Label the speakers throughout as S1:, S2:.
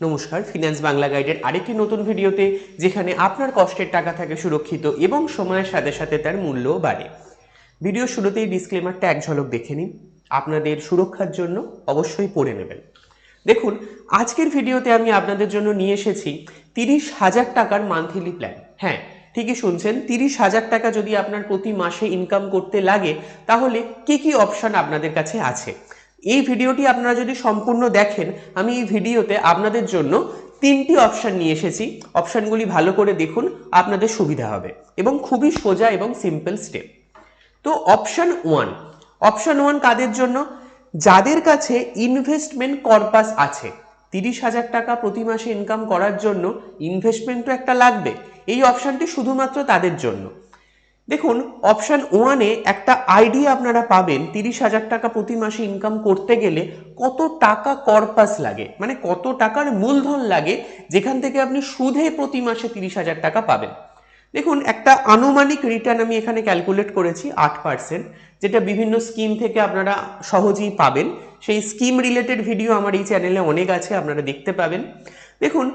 S1: নমস্কার, ফিন্যান্স বাংলা গাইডের আরেকটি নতুন ভিডিওতে, যেখানে আপনার কষ্টের টাকা থাকে সুরক্ষিত এবং সময়ের সাথে সাথে তার মূল্যও বাড়ে। ভিডিও শুরুতেই ডিসক্লেমারটা এক ঝলক দেখে নিন, আপনাদের সুরক্ষার জন্য অবশ্যই পড়ে নেবেন। দেখুন, আজকের ভিডিওতে আমি আপনাদের জন্য নিয়ে এসেছি 30,000 টাকার মান্থলি প্ল্যান। হ্যাঁ, ঠিকই শুনছেন, 30,000 টাকা যদি আপনার প্রতি মাসে ইনকাম করতে লাগে, তাহলে কি কি অপশন আপনাদের কাছে আছে। এই ভিডিওটি আপনারা যদি সম্পূর্ণ দেখেন, আমি এই ভিডিওতে আপনাদের জন্য 3টি অপশন নিয়ে এসেছি। অপশনগুলি ভালো করে দেখুন, আপনাদের সুবিধা হবে এবং খুবই সোজা এবং সিম্পল স্টেপ। তো অপশন ওয়ান কাদের জন্য? যাদের কাছে ইনভেস্টমেন্ট কর্পাস আছে। 30,000 টাকা প্রতি মাসে ইনকাম করার জন্য ইনভেস্টমেন্ট তো একটা লাগবে। এই অপশনটি শুধুমাত্র তাদের জন্য। দেখুন, অপশন ওয়ানে একটা আইডিয়া আপনারা পাবেন 30,000 টাকা প্রতি মাসে ইনকাম করতে গেলে কত টাকা কর্পাস লাগে, মানে কত টাকার মূলধন লাগে, যেখান থেকে আপনি সুদে প্রতি মাসে 30,000 টাকা পাবেন। দেখুন, একটা আনুমানিক রিটার্ন আমি এখানে ক্যালকুলেট করেছি 8%, যেটা বিভিন্ন স্কিম থেকে আপনারা সহজেই পাবেন। সেই স্কিম রিলেটেড ভিডিও আমার এই চ্যানেলে অনেক আছে, আপনারা দেখতে পাবেন। দেখুন,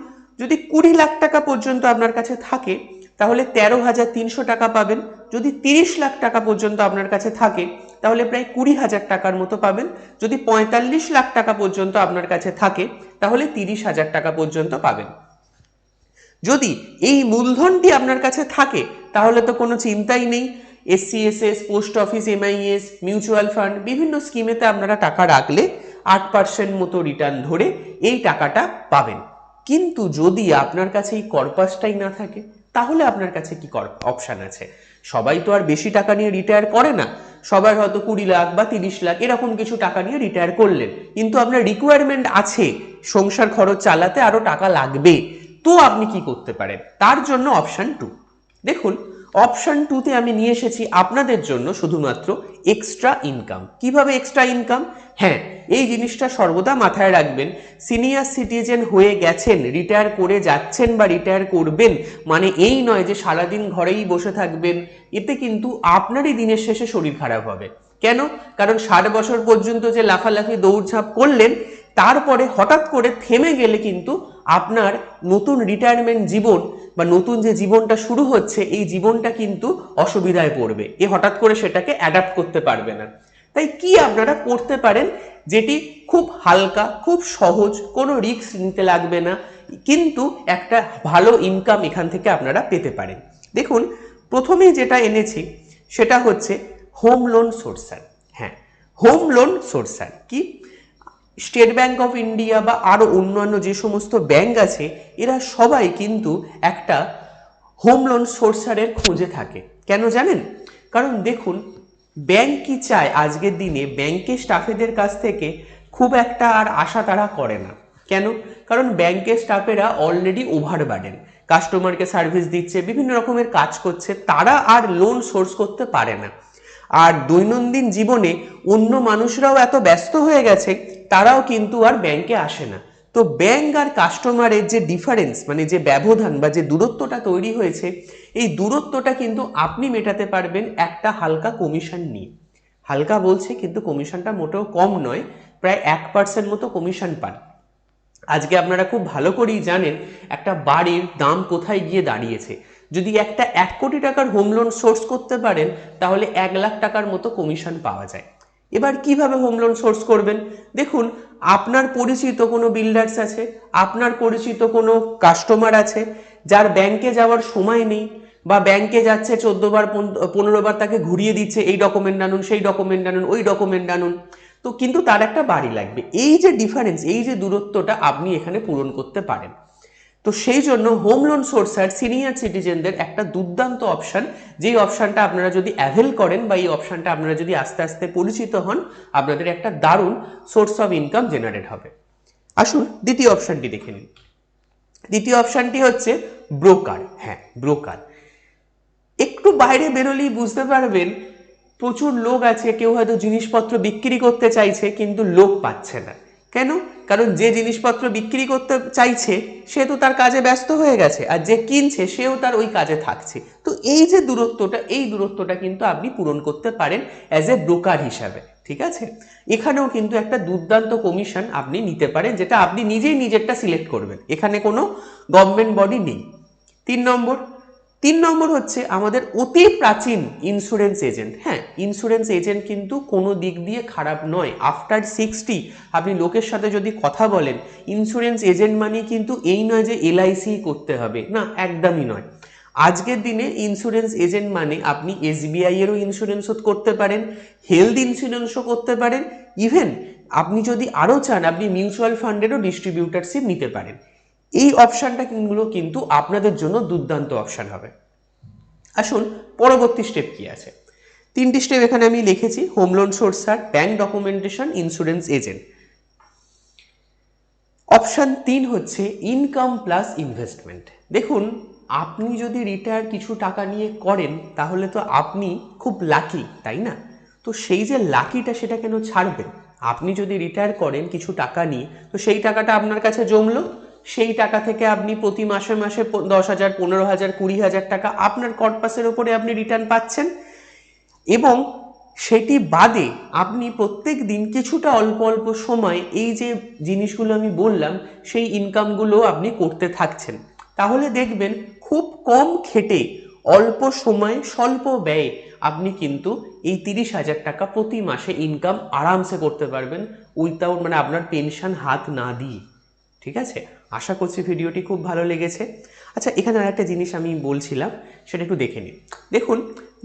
S1: যদি 20 লাখ টাকা পর্যন্ত আপনার কাছে থাকে, তাহলে 13,300 টাকা পাবেন। যদি 30 লাখ টাকা পর্যন্ত আপনার কাছে থাকে, তাহলে প্রায় 20,000 টাকার মতো পাবেন। যদি 45 লাখ টাকা পর্যন্ত আপনার কাছে থাকে, তাহলে 30,000 টাকা পর্যন্ত পাবেন। যদি এই মূলধনটি আপনার কাছে থাকে, তাহলে তো কোনো চিন্তাই নেই। SCSS, post office, MIS, mutual fund, বিভিন্ন স্কিমেতে আপনারা টাকা রাখলে 8% মতো রিটার্ন ধরে এই টাকাটা পাবেন। কিন্তু যদি আপনার কাছে এই কর্পাসটাই না থাকে, তাহলে আপনার কাছে কি অপশন আছে? সবাই তো আর বেশি টাকা নিয়ে রিটায়ার করে না। সবার হয়তো 20 লাখ বা 30 লাখ এরকম কিছু টাকা নিয়ে রিটায়ার করলেন, কিন্তু আপনার রিকোয়ারমেন্ট আছে সংসার খরচ চালাতে, আরো টাকা লাগবে। তো আপনি কি করতে পারেন? তার জন্য অপশন 2। দেখুন, অপশন 2তে আমি নিয়ে এসেছি আপনাদের জন্য শুধুমাত্র এক্সট্রা ইনকাম। কিভাবে এক্সট্রা ইনকাম? হ্যাঁ, এই জিনিসটা সর্বদা মাথায় রাখবেন। সিনিয়র সিটিজেন হয়ে গেছেন, রিটায়ার করে যাচ্ছেন বা রিটায়ার করবেন, মানে এই নয় যে সারাদিন ঘরেই বসে থাকবেন। এতে কিন্তু আপনারই দিনের শেষে শরীর খারাপ হবে। কেন? কারণ 60 বছর পর্যন্ত যে লাফালাফি দৌড়ঝাঁপ করলেন, তারপরে হঠাৎ করে থেমে গেলে কিন্তু আপনার নতুন রিটায়ারমেন্ট জীবন বা নতুন যে জীবনটা শুরু হচ্ছে, এই জীবনটা কিন্তু অসুবিধায় পড়বে। হঠাৎ করে সেটাকে অ্যাডাপ্ট করতে পারবে না। তাই কি আপনারা করতে পারেন, যেটি খুব হালকা, খুব সহজ, কোনো রিস্ক নিতে লাগবে না, কিন্তু একটা ভালো ইনকাম এখান থেকে আপনারা পেতে পারেন। দেখুন, প্রথমেই যেটা এনেছি সেটা হচ্ছে হোম লোন সোর্সার। হ্যাঁ, হোম লোন সোর্সার কি? স্টেট ব্যাংক অফ ইন্ডিয়া বা আরো অন্যান্য যে সমস্ত ব্যাংক আছে, এরা সবাই কিন্তু একটা হোম লোন সোর্সারের খোঁজে থাকে। কেন জানেন? কারণ দেখুন, ব্যাংক কি চায় আজকের দিনে, ব্যাংকের স্টাফেদের কাছ থেকে খুব একটা আর আশা তারা করে না। কেন? কারণ ব্যাংকের স্টাফেরা অলরেডি ওভারবার্ডেন, কাস্টমারকে সার্ভিস দিচ্ছে, বিভিন্ন রকমের কাজ করছে, তারা আর লোন সোর্স করতে পারে না। আর দৈনন্দিন জীবনে অন্য মানুষরাও এত ব্যস্ত হয়ে গেছে, তারাও কিন্তু আর ব্যাংকে আসে না। তো ব্যাংক আর কাস্টমারের যে ডিফারেন্স, মানে যে ব্যবধান বা যে দূরত্বটা তৈরি হয়েছে, এই দূরত্বটা কিন্তু আপনি মেটাতে পারবেন একটা হালকা কমিশন নিয়ে। হালকা বলছে, কিন্তু কমিশনটা মোটেও কম নয়, প্রায় 1% মতো কমিশন পান। আজকে আপনারা খুব ভালো করেই জানেন একটা বাড়ির দাম কোথায় গিয়ে দাঁড়িয়েছে। যদি একটা 1 কোটি টাকার হোম লোন সোর্স করতে পারেন, তাহলে 1 লাখ টাকার মতো কমিশন পাওয়া যায়। এবার কিভাবে হোম লোন সোর্স করবেন? দেখুন, আপনার পরিচিত কোনো বিল্ডার্স আছে, আপনার পরিচিত কোনো কাস্টমার আছে, যার ব্যাংকে যাওয়ার সময় নেই, বা ব্যাংকে যাচ্ছে 14 বার 15 বার, তাকে ঘুরিয়ে দিচ্ছে, এই ডকুমেন্ট আনুন, সেই ডকুমেন্ট আনুন, ওই ডকুমেন্ট আনুন, তো কিন্তু তার একটা বাড়ি লাগবে। এই যে ডিফারেন্স, এই যে দূরত্বটা আপনি এখানে পূরণ করতে পারেন। তো সেই জন্য হোম লোন সোর্সার সিনিয়র সিটিজেনদের একটা দুর্দান্ত অপশন, যেই অপশনটা আপনারা যদি অ্যাভেল করেন বা এই অপশনটা আপনারা যদি আস্তে আস্তে পরিচিত হন, আপনাদের একটা দারুণ সোর্স অফ ইনকাম জেনারেট হবে। আসুন দ্বিতীয় অপশনটি দেখে নিন। দ্বিতীয় অপশনটি হচ্ছে ব্রোকার। হ্যাঁ, ব্রোকার। একটু বাইরে বেরোলেই বুঝতে পারবেন প্রচুর লোক আছে, কেউ হয়তো জিনিসপত্র বিক্রি করতে চাইছে কিন্তু লোক পাচ্ছে না। কেন? কারণ যে জিনিসপত্র বিক্রি করতে চাইছে সে তো তার কাজে ব্যস্ত হয়ে গেছে, আর যে কিনছে সেও তার ওই কাজে থাকছে। তো এই যে দূরত্বটা, এই দূরত্বটা কিন্তু আপনি পূরণ করতে পারেন অ্যাজ এ ব্রোকার হিসাবে। ঠিক আছে, এখানেও কিন্তু একটা দুর্দান্ত কমিশন আপনি নিতে পারেন, যেটা আপনি নিজেই নিজেরটা সিলেক্ট করবেন, এখানে কোনো গভর্নমেন্ট বডি নেই। 3 নম্বর হচ্ছে আমাদের অতি প্রাচীন ইন্স্যুরেন্স এজেন্ট। হ্যাঁ, ইন্স্যুরেন্স এজেন্ট কিন্তু কোনো দিক দিয়ে খারাপ নয়। আফটার 60 আপনি লোকের সাথে যদি কথা বলেন, ইন্স্যুরেন্স এজেন্ট মানে কিন্তু এই নয় যে এলআইসি করতে হবে, না, একদমই নয়। আজকের দিনে ইন্স্যুরেন্স এজেন্ট মানে আপনি এসবিআই এরও ইন্স্যুরেন্সও করতে পারেন, হেলথ ইন্স্যুরেন্সও করতে পারেন, ইভেন আপনি যদি আরও চান আপনি মিউচুয়াল ফান্ডেরও ডিস্ট্রিবিউটারশিপ নিতে পারেন। এই অপশানটা কিন্তু আপনাদের জন্য দুর্দান্ত অপশান হবে। আসুন পরবর্তী স্টেপ কি আছে। 3টি স্টেপ এখানে আমি লিখেছি: home loan sourcer, bank documentation, insurance agent. Option 3 হচ্ছে ইনকাম প্লাস ইনভেস্টমেন্ট। দেখুন, আপনি যদি রিটায়ার কিছু টাকা নিয়ে করেন তাহলে তো আপনি খুব লাকি, তাই না? তো সেই যে লাকিটা সেটা কেন ছাড়বেন? আপনি যদি রিটায়ার করেন কিছু টাকা নিয়ে, তো সেই টাকাটা আপনার কাছে জমলো, সেই টাকা থেকে আপনি প্রতি মাসে মাসে 10,000, 15,000, 20,000 টাকা আপনার কর্পাসের ওপরে আপনি রিটার্ন পাচ্ছেন, এবং সেটি বাদে আপনি প্রত্যেক দিন কিছুটা অল্প অল্প সময় এই যে জিনিসগুলো আমি বললাম সেই ইনকামগুলো আপনি করতে থাকছেন। তাহলে দেখবেন খুব কম খেটে অল্প সময়ে স্বল্প ব্যয়ে আপনি কিন্তু এই 30,000 টাকা প্রতি মাসে ইনকাম আরামসে করতে পারবেন, উইথাউট মানে আপনার পেনশন হাত না দিয়ে। ঠিক আছে, আশা করছি ভিডিওটি খুব ভালো লেগেছে। আচ্ছা, এখানে আরেকটা জিনিস আমি বলছিলাম, সেটা একটু দেখে নিন। দেখুন,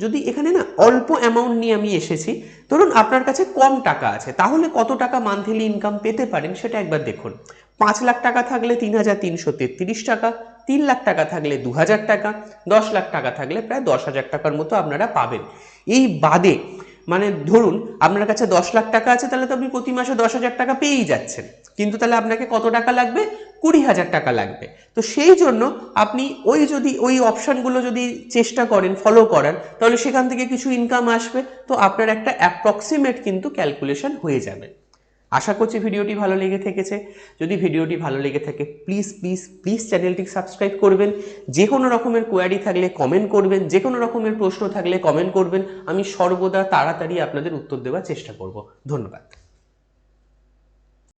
S1: যদি এখানে না অল্প অ্যামাউন্ট নিয়ে আমি এসেছি, ধরুন আপনার কাছে কম টাকা আছে, তাহলে কত টাকা মান্থলি ইনকাম পেতে পারেন সেটা একবার দেখুন। 5 লাখ টাকা থাকলে 3,333 টাকা, 3 লাখ টাকা থাকলে 2,000 টাকা, 10 লাখ টাকা থাকলে প্রায় 10,000 টাকার মতো আপনারা পাবেন। এই বাদে মানে ধরুন আপনার কাছে 10 লাখ টাকা আছে, তাহলে তো আপনি প্রতি মাসে 10,000 টাকা পেয়েই যাচ্ছেন, কিন্তু তাহলে আপনাকে কত টাকা লাগবে? 20,000 টাকা লাগবে। তো সেই জন্য আপনি ওই অপশানগুলো যদি চেষ্টা করেন ফলো করার, তাহলে সেখান থেকে কিছু ইনকাম আসবে, তো আপনার একটা অ্যাপ্রক্সিমেট কিন্তু ক্যালকুলেশন হয়ে যাবে। আশা করছি ভিডিওটি ভালো লেগে থেকেছে। যদি ভিডিওটি ভালো লেগে থাকে প্লিজ প্লিজ প্লিজ চ্যানেলটি সাবস্ক্রাইব করবেন। যে কোনো রকমের কোয়ারি থাকলে কমেন্ট করবেন, যে কোনো রকমের প্রশ্ন থাকলে কমেন্ট করবেন, আমি সর্বদা তাড়াতাড়ি আপনাদের উত্তর দেওয়ার চেষ্টা করব। ধন্যবাদ।